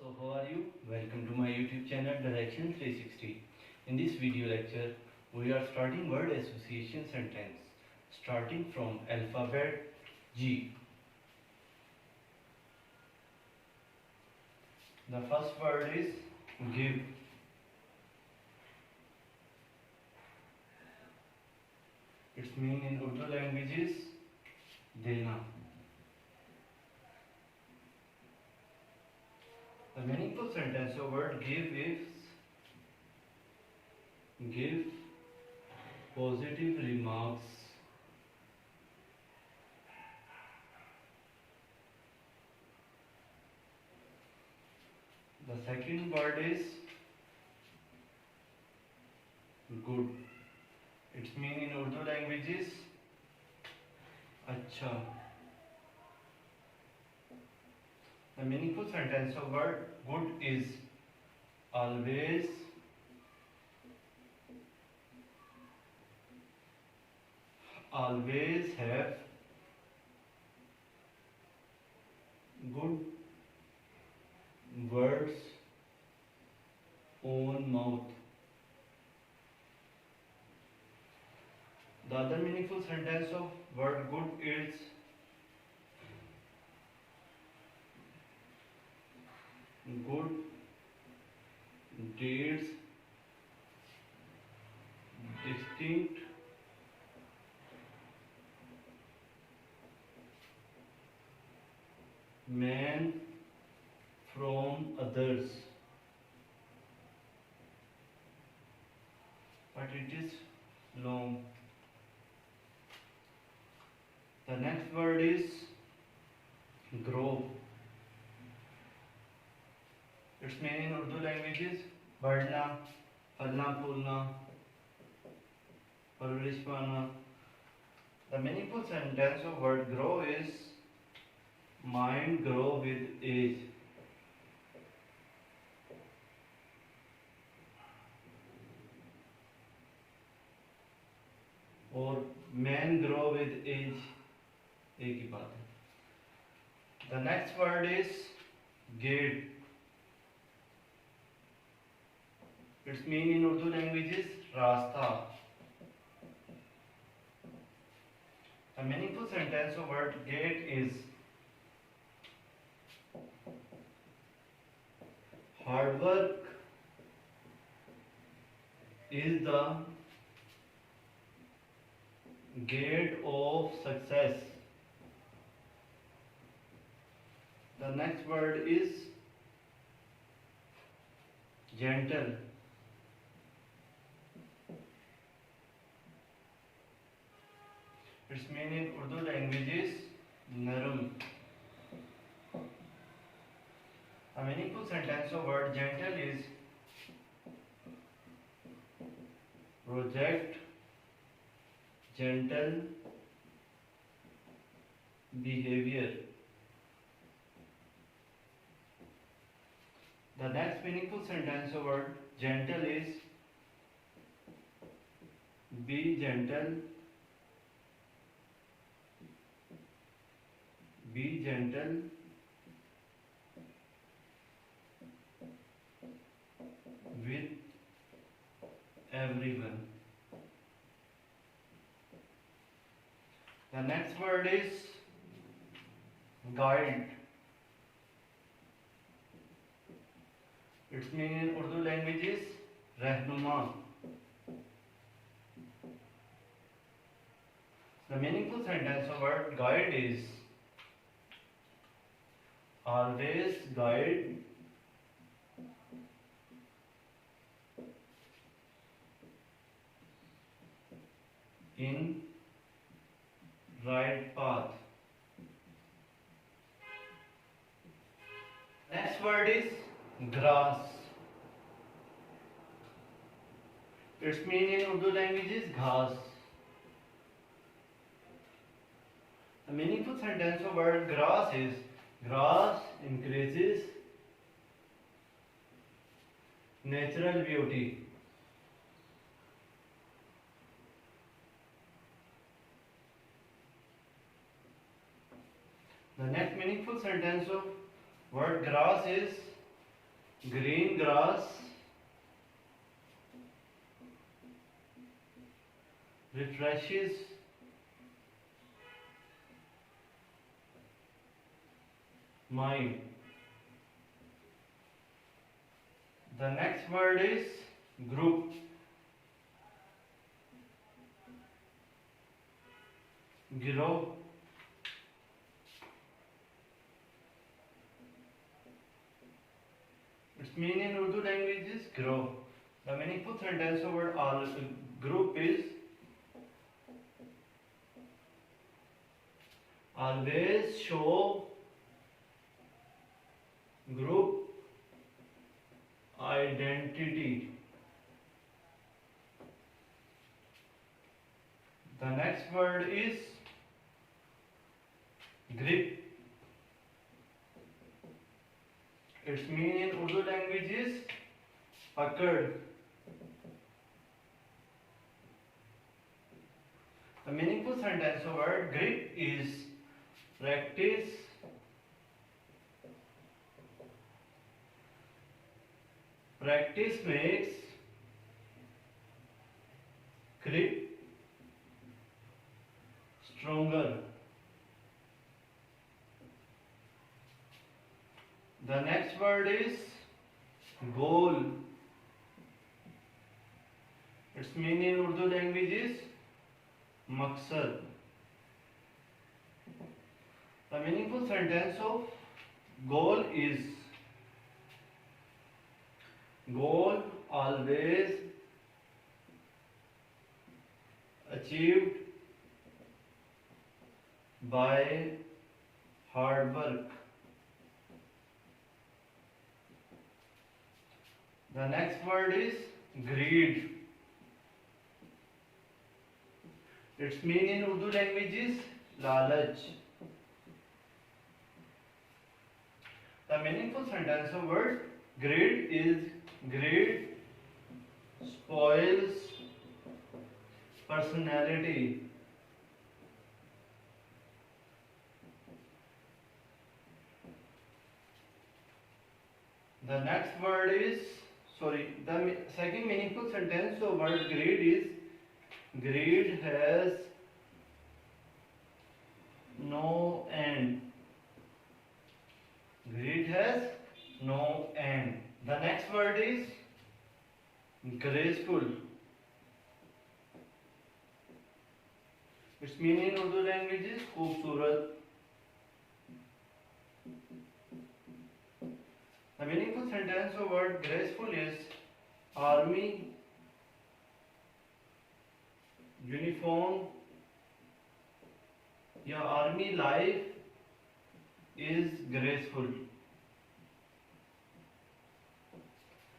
So how are you? Welcome to my YouTube channel Direction 360. In this video lecture, we are starting word association sentence starting from alphabet G. The first word is give. Its meaning in Urdu language is dena. The meaningful sentence of word give is give positive remarks. The second word is good. Its meaning in Urdu language is अच्छा. The meaningful sentence of word good is always have good words on mouth. The other meaningful sentence of word good is good deeds distinct man from others, but it is long. The next word is grow. Its meaning in Urdu language is बढ़ना, फलना फूलना, परवरिश पाना. The meaningful sentence of word grow is mind grow with age. और man grow with age एक ही बात है. The next word is gate. Its meaning in Urdu language is रास्ता. The meaningful sentence of word gate is hard work is the gate of success. The next word is gentle. Its meaning in Urdu language is naram. A meaningful sentence of word gentle is project gentle behavior. The next meaningful sentence of word gentle is be gentle. Be gentle with everyone. The next word is guide. Its meaning in Urdu language is rehnuma. The meaningful sentence of word guide is always guide in right path. Next word is grass. Its meaning in Urdu language is घास. The meaningful sentence of word grass is grass increases natural beauty. The next meaningful sentence of word grass is green grass refreshes mind. The next word is group. Giroh. Its meaning in Urdu language is grow. The meaningful sentence of word all group is always show group identity. The next word is grip. Its meaning in Urdu language is pakad. The meaningful sentence of word grip is practice makes grip stronger. The next word is goal. Its meaning in Urdu language is maqsad. The meaningful sentence of goal is goal always achieved by hard work. The next word is greed. Its meaning in Urdu language is lalach. The meaningful sentence of word greed is greed spoils personality. The next word is the second meaningful sentence of word greed is greed has no end. Greed has no end. The next word is graceful. Its meaning in Urdu language is khoobsurat. The meaningful sentence of word graceful is army uniform या army life is graceful.